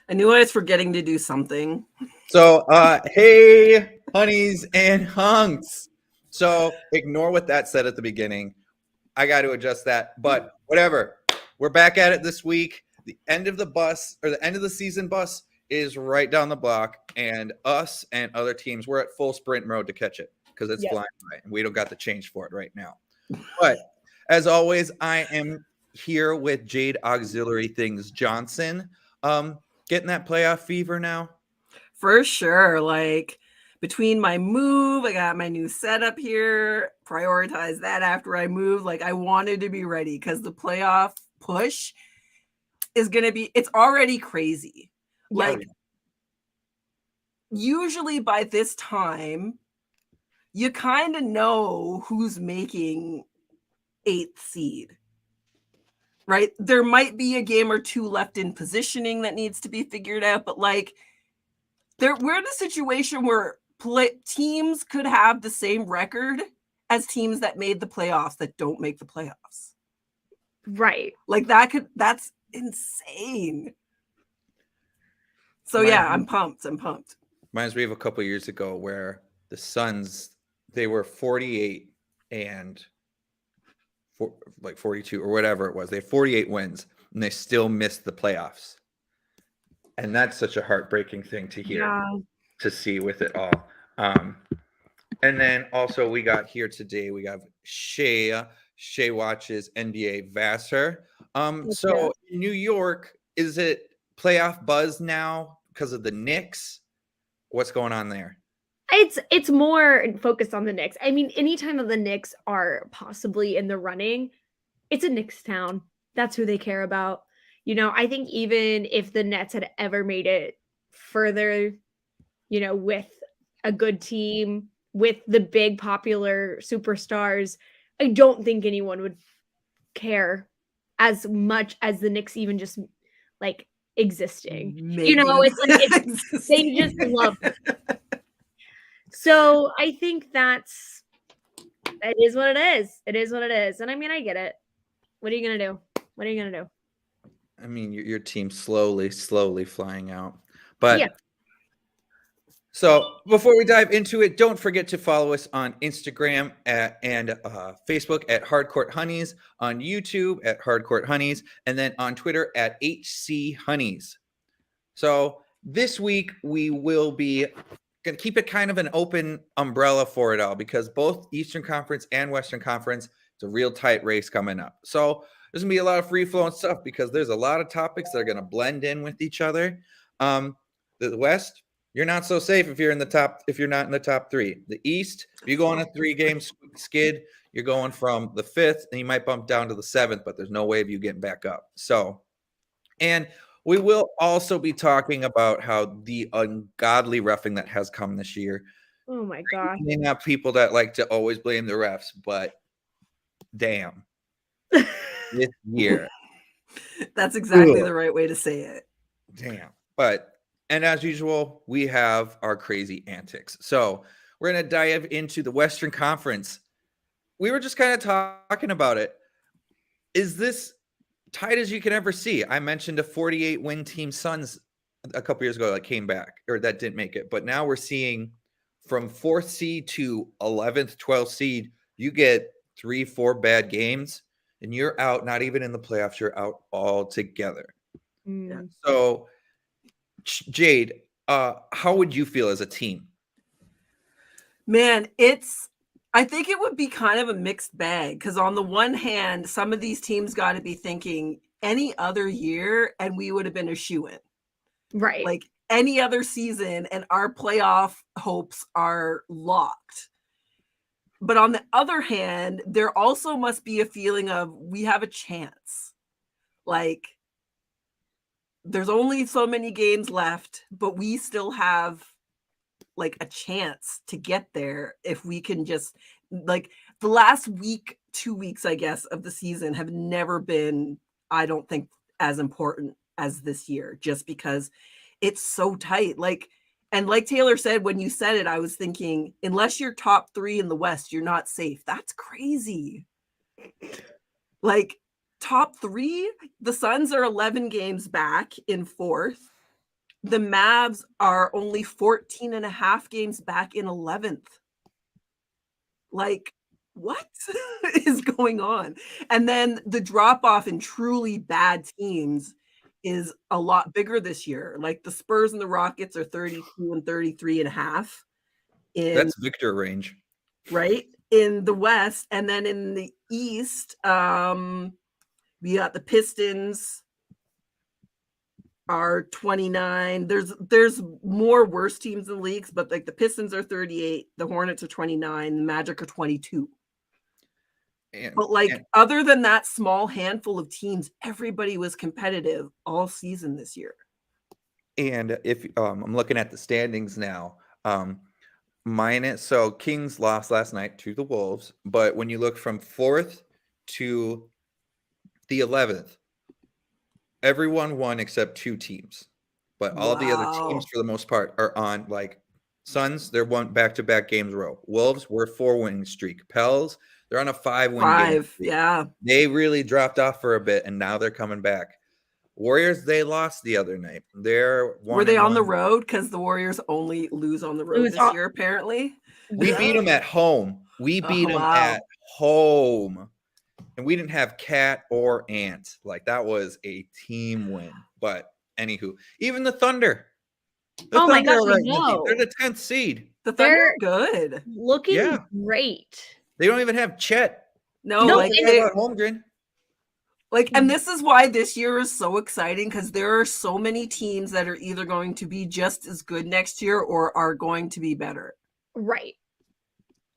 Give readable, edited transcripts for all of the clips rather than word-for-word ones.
I knew I was forgetting to do something. So, hey, honeys and hunks. So, ignore what that said at the beginning. I got to adjust that, but whatever. We're back at it this week. The end of the bus or the end of the season bus is right down the block, and us and other teams, we're at full sprint mode to catch it because it's flying by, and we don't got the change for it right now. But as always, I am here with Jade Auxiliary Things Johnson. Getting that playoff fever now. For sure. Like between my move, I got my new setup here, prioritize that after I move. Like I wanted to be ready because the playoff push is going to be, it's already crazy. Yeah. Like usually by this time, you kind of know who's making 8th seed. Right? There might be a game or two left in positioning that needs to be figured out, but like we're in a situation where teams could have the same record as teams that made the playoffs that don't make the playoffs. Right. Like that's insane. So yeah, I'm pumped. Reminds me of a couple of years ago where the Suns, they were 48 and 42 or whatever it was. They had 48 wins and they still missed the playoffs. And that's such a heartbreaking thing to hear, to see with it all. And then also we got here today, we have Shay watches NBA Vassar. So in New York, is it playoff buzz now because of the Knicks? What's going on there? It's more focused on the Knicks. I mean, anytime the Knicks are possibly in the running, it's a Knicks town. That's who they care about. You know, I think even if the Nets had ever made it further, you know, with a good team, with the big popular superstars, I don't think anyone would care as much as the Knicks even just like existing. You know, it's like they just love it. So I think that is what it is. It is what it is. And I mean, I get it. What are you going to do? What are you going to do? I mean, your team's slowly flying out. But yeah. So before we dive into it, don't forget to follow us on Instagram and Facebook at Hardcourt Honeys, on YouTube at Hardcourt Honeys, and then on Twitter at HC Honeys. So this week we will be going to keep it kind of an open umbrella for it all because both Eastern Conference and Western Conference, it's a real tight race coming up. So there's going to be a lot of free-flowing stuff because there's a lot of topics that are going to blend in with each other. The West, you're not so safe if you're not in the top 3. The East, if you go on a 3-game skid, you're going from the 5th and you might bump down to the 7th, but there's no way of you getting back up. So, and we will also be talking about how the ungodly roughing that has come this year. Oh my God. May not people that like to always blame the refs, but damn. This year. That's exactly the right way to say it. Damn. And as usual, we have our crazy antics. So we're going to dive into the Western Conference. We were just kind of talking about it. Is this tight as you can ever see? I mentioned a 48-win team Suns a couple years ago that came back, or that didn't make it. But now we're seeing from 4th seed to 11th, 12th seed, you get 3-4 bad games, and you're out, not even in the playoffs, you're out altogether. So, Jade, how would you feel as a team? Man, I think it would be kind of a mixed bag because on the one hand, some of these teams got to be thinking any other year and we would have been a shoo-in. Right. Like any other season and our playoff hopes are locked. But on the other hand, there also must be a feeling of we have a chance. Like there's only so many games left, but we still have like a chance to get there if we can just like the last week, 2 weeks, I guess, of the season have never been, I don't think, as important as this year, just because it's so tight. Like, and like Taylor said, when you said it, I was thinking, unless you're top 3 in the West, you're not safe. That's crazy. Like top 3, the Suns are 11 games back in 4th. the Mavs are only 14 and a half games back in 11th. Like, what is going on? And then the drop off in truly bad teams is a lot bigger this year. Like the Spurs and the Rockets are 32 and 33 and a half in That's Victor range. right in the West. And then in the East, we got the Pistons are 29. There's more worse teams in leagues, but like the Pistons are 38, the Hornets are 29, the Magic are 22. But other than that small handful of teams, everybody was competitive all season this year. And if I'm looking at the standings now, so Kings lost last night to the Wolves, but when you look from 4th to the 11th, everyone won except 2 teams. But all the other teams, for the most part, are on like Suns. They're one back-to-back games row. Wolves were 4-winning streak. Pels, they're on a 5-win game streak. Yeah. They really dropped off for a bit, and now they're coming back. Warriors, they lost the other night. Were they on the road? Because the Warriors only lose on the road this year, apparently. We beat them at home. We beat them at home. And we didn't have Cat or Ant. Like, that was a team win. But, anywho, even the Thunder. My gosh, I know. They're the 10th seed. The Thunder are good. Looking great. They don't even have Chet. No, like they got Holmgren. Like, and this is why this year is so exciting, because there are so many teams that are either going to be just as good next year or are going to be better. Right.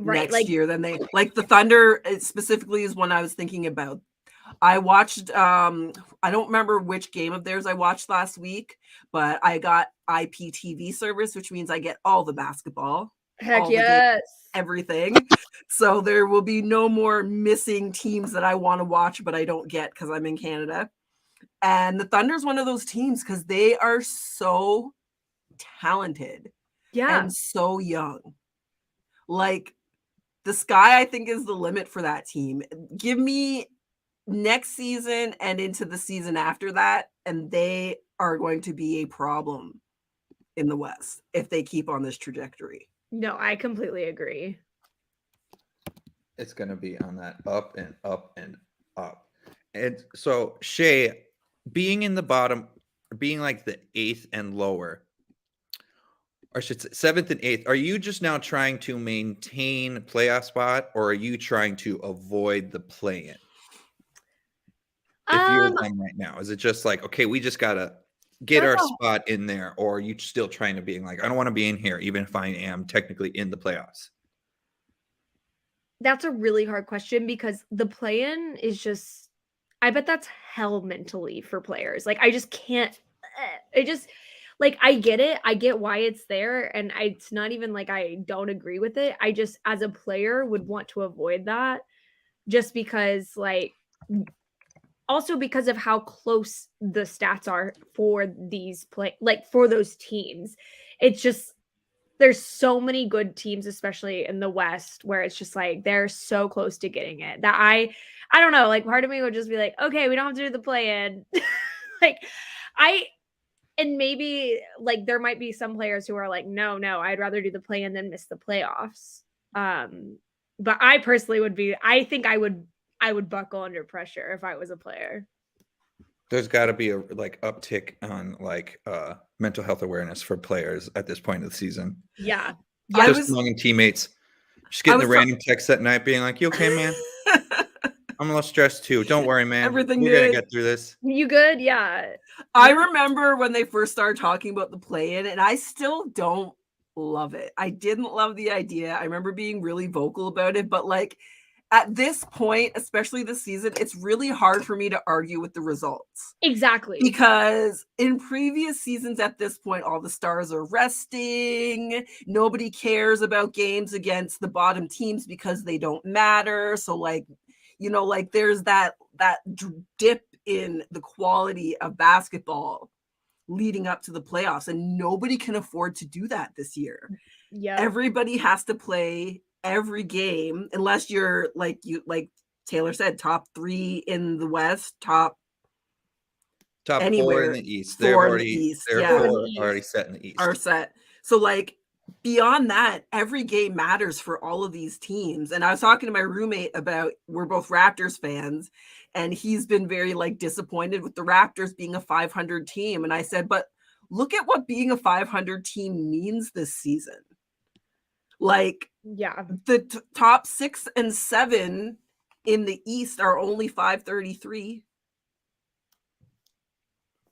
Next year than they like the Thunder specifically is one I was thinking about. I watched I don't remember which game of theirs I watched last week, but I got IPTV service, which means I get all the basketball. Heck yes. Everything. So there will be no more missing teams that I want to watch, but I don't get because I'm in Canada. And the Thunder is one of those teams because they are so talented and so young. Like, the sky, I think, is the limit for that team. Give me next season and into the season after that, and they are going to be a problem in the West if they keep on this trajectory. No, I completely agree. It's going to be on that up and up and up. And so, Shay, being in the bottom, being like the 8th and lower, or I should say 7th and 8th, are you just now trying to maintain playoff spot, or are you trying to avoid the play-in? If you're them right now, is it just like, okay, we just got to get our spot in there, or are you still trying to be like, I don't want to be in here, even if I am technically in the playoffs? That's a really hard question because the play-in is just, I bet that's hell mentally for players. Like, I just can't, like, I get it. I get why it's there. And it's not even like I don't agree with it. I just, as a player, would want to avoid that just because, like, also because of how close the stats are for these for those teams. It's just, there's so many good teams, especially in the West, where it's just like they're so close to getting it that I don't know, like part of me would just be like, okay, we don't have to do the play-in. And maybe like there might be some players who are like, no, I'd rather do the play-in than miss the playoffs. But I personally I think I would buckle under pressure if I was a player. There's got to be a like uptick on like mental health awareness for players at this point of the season. Yeah. Just among teammates. Just getting the random text that night being like, you okay, man? I'm a little stressed too. Don't worry, man. We're going to get through this. You good? Yeah. I remember when they first started talking about the play-in, and I still don't love it. I didn't love the idea. I remember being really vocal about it, but like at this point, especially this season, it's really hard for me to argue with the results. Exactly. Because in previous seasons at this point, all the stars are resting. Nobody cares about games against the bottom teams because they don't matter. So like, you know, like there's that dip in the quality of basketball leading up to the playoffs, and nobody can afford to do that this year. Yeah. Everybody has to play every game unless you're like Taylor said, top 3 in the West, top Top 4 in anywhere. the East. 4 in the East, They're yeah. 4 already set in the East. Are set. So like beyond that, every game matters for all of these teams. And I was talking to my roommate about, we're both Raptors fans, and he's been very like disappointed with the Raptors being a 500 team. And I said, but look at what being a 500 team means this season. Like, yeah, the top 6 and 7 in the East are only 533.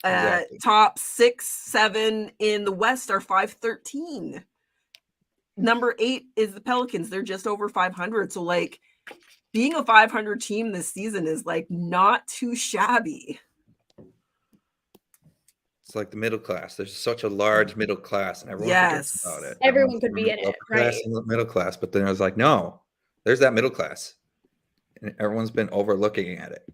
Exactly. Top 6, 7 in the West are 513. Number 8 is the Pelicans. They're just over 500. So like being a 500 team this season is like not too shabby. It's like the middle class. There's such a large middle class, and everyone forgets about it. Everyone could be in it, right? In the middle class, but then I was like, no, there's that middle class, and everyone's been overlooking at it.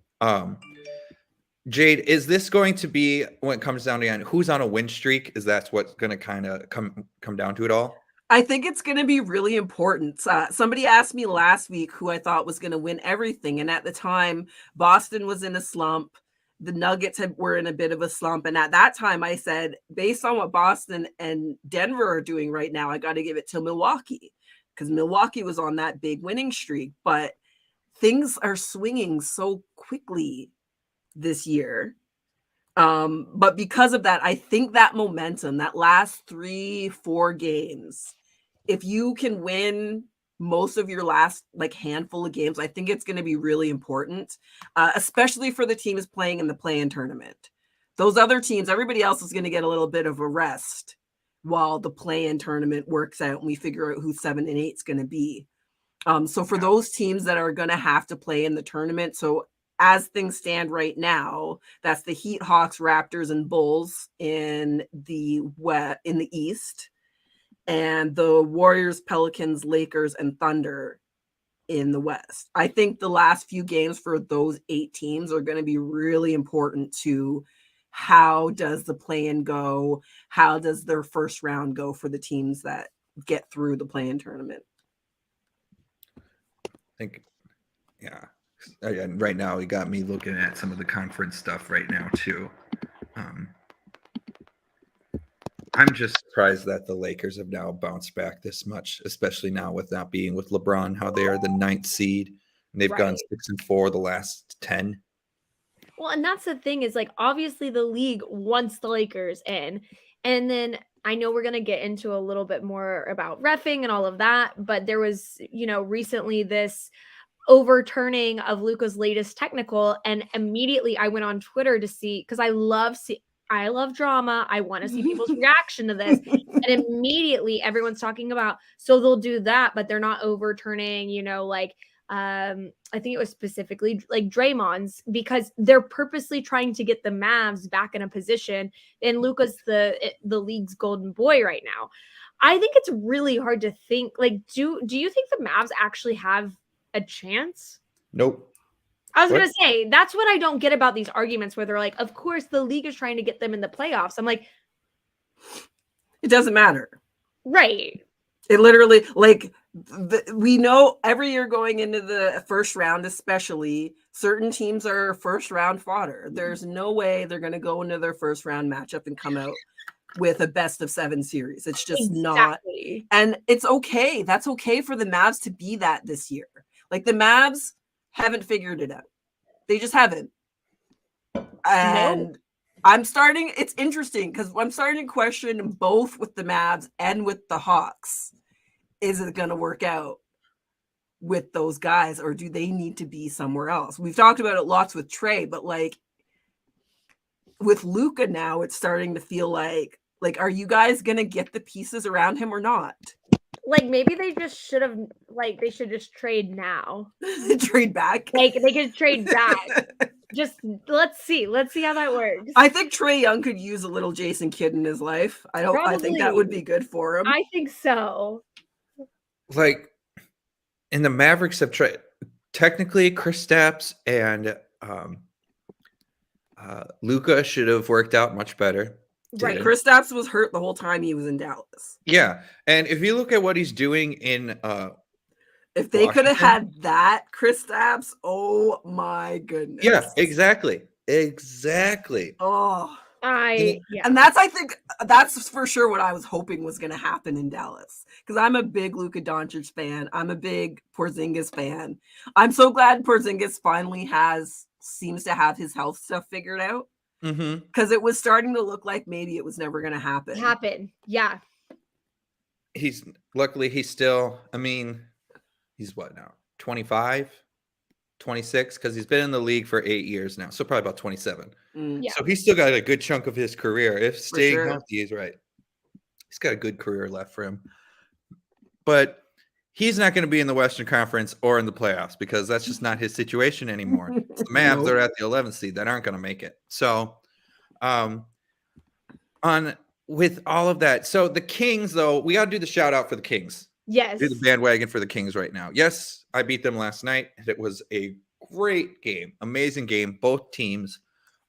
Jade, is this going to be, when it comes down to who's on a win streak? Is that what's going to kind of come down to it all? I think it's going to be really important. Somebody asked me last week who I thought was going to win everything, and at the time, Boston was in a slump. The Nuggets were in a bit of a slump. And at that time, I said, based on what Boston and Denver are doing right now, I got to give it to Milwaukee, because Milwaukee was on that big winning streak. But things are swinging so quickly this year. But because of that, I think that momentum, that last 3-4 games, if you can win most of your last like handful of games, I think it's going to be really important, especially for the teams playing in the play-in tournament. Those other teams, everybody else is going to get a little bit of a rest while the play-in tournament works out and we figure out who 7 and 8 is going to be. So for those teams that are going to have to play in the tournament, so as things stand right now, that's the Heat, Hawks, Raptors, and Bulls in the East, and the Warriors, Pelicans, Lakers, and Thunder in the West. I think the last few games for those 8 teams are going to be really important to how does the play-in go? How does their first round go for the teams that get through the play-in tournament? I think, yeah. Right now, you got me looking at some of the conference stuff right now, too. I'm just surprised that the Lakers have now bounced back this much, especially now with not being with LeBron, how they are the 9th seed. And they've gone 6-4 the last 10. Well, and that's the thing is, like, obviously the league wants the Lakers in. And then I know we're going to get into a little bit more about reffing and all of that, but there was, recently this overturning of Luka's latest technical, and immediately I went on Twitter to see, because I love drama. I want to see people's reaction to this. And immediately everyone's talking about, so they'll do that, but they're not overturning, I think it was specifically like Draymond's, because they're purposely trying to get the Mavs back in a position. And Luka's the league's golden boy right now. I think it's really hard to think, like, do you think the Mavs actually have a chance? Nope. I was going to say, that's what I don't get about these arguments where they're like, of course, the league is trying to get them in the playoffs. I'm like, it doesn't matter. Right. It literally, like, we know every year going into the first round, especially, certain teams are first round fodder. There's no way they're going to go into their first round matchup and come out with a best of 7 series. It's just not. And it's okay. That's okay for the Mavs to be that this year. Like, the Mavs haven't figured it out. They just haven't. And it's interesting because I'm starting to question both with the Mavs and with the Hawks. Is it going to work out with those guys, or do they need to be somewhere else? We've talked about it lots with Trey, but like with Luka now, it's starting to feel like, are you guys going to get the pieces around him or not? Like, maybe they just should have, they should just trade now. Trade back? Like, they could trade back. Just, let's see how that works. I think Trae Young could use a little Jason Kidd in his life. I think that would be good for him. I think so. Like, and the Mavericks have tried, technically, Kristaps and Luka should have worked out much better. Right. Kristaps was hurt the whole time he was in Dallas. Yeah. And if you look at what he's doing in if they could have had that Kristaps, oh my goodness. Yeah, exactly. Exactly. Oh, Yeah. and I think that's for sure what I was hoping was going to happen in Dallas, because I'm a big Luka Doncic fan. I'm a big Porzingis fan. I'm so glad Porzingis finally seems to have his health stuff figured out, because it was starting to look like maybe it was never going to happen. Yeah. He's still, I mean, he's what now? 25, 26, because he's been in the league for 8 years now, so probably about 27. Yeah. So he's still got a good chunk of his career. If staying sure. healthy is right, he's got a good career left for him. But he's not going to be in the Western Conference or in the playoffs because that's just not his situation anymore. It's the Mavs are at the 11th seed that aren't going to make it. So, with all of that, so the Kings, though, we got to do the shout out for the Kings. Yes. Do the bandwagon for the Kings right now. Yes, I beat them last night. It was a great game, amazing game, both teams.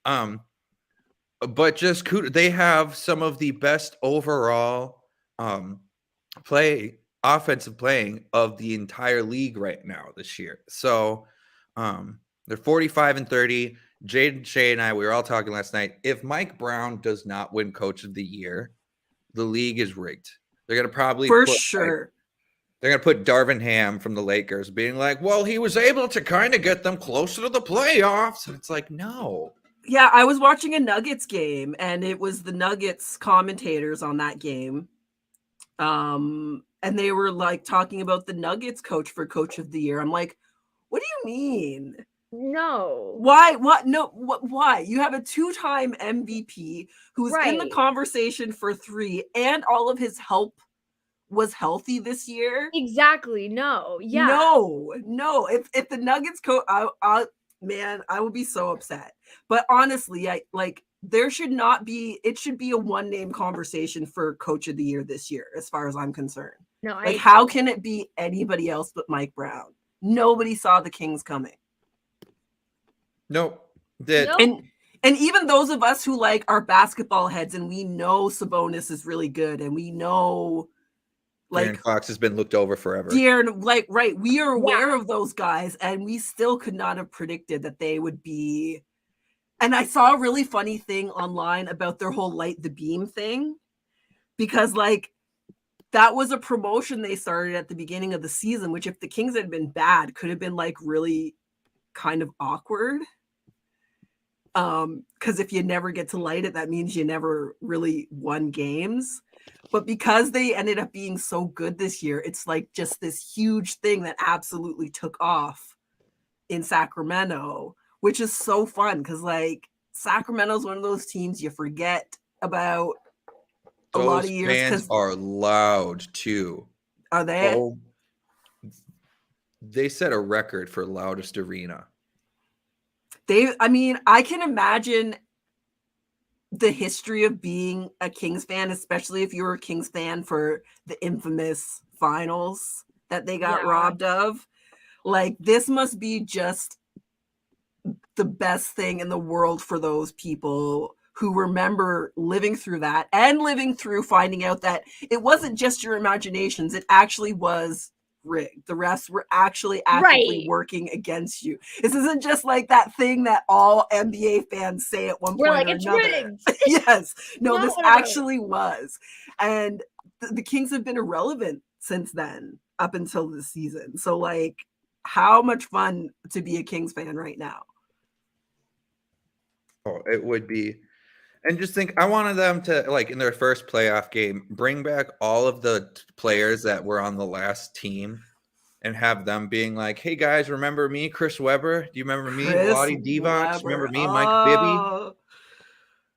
But just they have some of the best overall offensive playing of the entire league right now this year. So they're 45-30. Jade and Shay and I, we were all talking last night. If Mike Brown does not win Coach of the Year, the league is rigged. They're going to probably For sure. They're going to put Darvin Ham from the Lakers being like, well, he was able to kind of get them closer to the playoffs. And it's like, no. Yeah, I was watching a Nuggets game, and it was the Nuggets commentators on that game. And they were like talking about the Nuggets coach for Coach of the Year. I'm like, what do you mean? No. Why? What? No. What? Why? You have a 2-time MVP who's in the conversation for 3, and all of his help was healthy this year. Exactly. No. Yeah. No. If the Nuggets coach, man, I would be so upset. But honestly, there should not be. It should be a one-name conversation for Coach of the Year this year, as far as I'm concerned. No. How can it be anybody else but Mike Brown? Nobody saw the Kings coming. Nope. And even those of us who are basketball heads, and we know Sabonis is really good, and we know De'Aaron Fox has been looked over forever. Right. We are aware of those guys, and we still could not have predicted that they would be. And I saw a really funny thing online about their whole Light the Beam thing, because that was a promotion they started at the beginning of the season, which if the Kings had been bad, could have been really kind of awkward. Because if you never get to light it, that means you never really won games. But because they ended up being so good this year, it's just this huge thing that absolutely took off in Sacramento, which is so fun because Sacramento's one of those teams you forget about a lot of years. Fans are loud too. Are they? Oh, they set a record for loudest arena. I can imagine the history of being a Kings fan, especially if you were a Kings fan for the infamous finals that they got robbed of. This must be just the best thing in the world for those people who remember living through that and living through finding out that it wasn't just your imaginations. It actually was rigged. The refs were actually actively working against you. This isn't just that thing that all NBA fans say at one point or another. Rigged. Yes. No, this actually was. And the Kings have been irrelevant since then, up until this season. So how much fun to be a Kings fan right now. Oh, it would be. And just think, I wanted them to, in their first playoff game, bring back all of the players that were on the last team and have them being like, hey, guys, remember me, Chris Webber? Do you remember me, Vlade Divac? Remember me, Mike Bibby?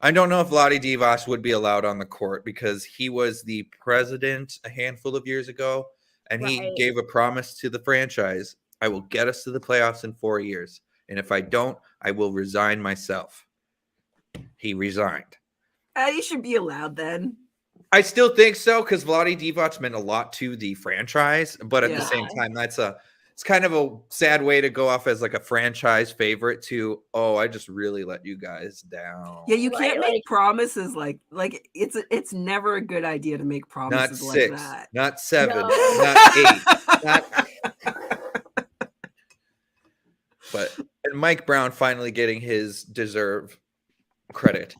I don't know if Vlade Divac would be allowed on the court because he was the president a handful of years ago, and he gave a promise to the franchise, I will get us to the playoffs in 4 years. And if I don't, I will resign myself. He resigned. He should be allowed then. I still think so because Vlade Divac meant a lot to the franchise, but at the same time, it's kind of a sad way to go off as a franchise favorite to, I just really let you guys down. Yeah, you can't make promises it's never a good idea to make promises not 6, that. Not 7, not 8, not. But Mike Brown finally getting his deserved credit.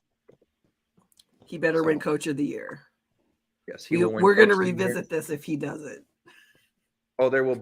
He better win Coach of the Year. Yes, he will win. We're going to revisit this if he doesn't. Oh, there will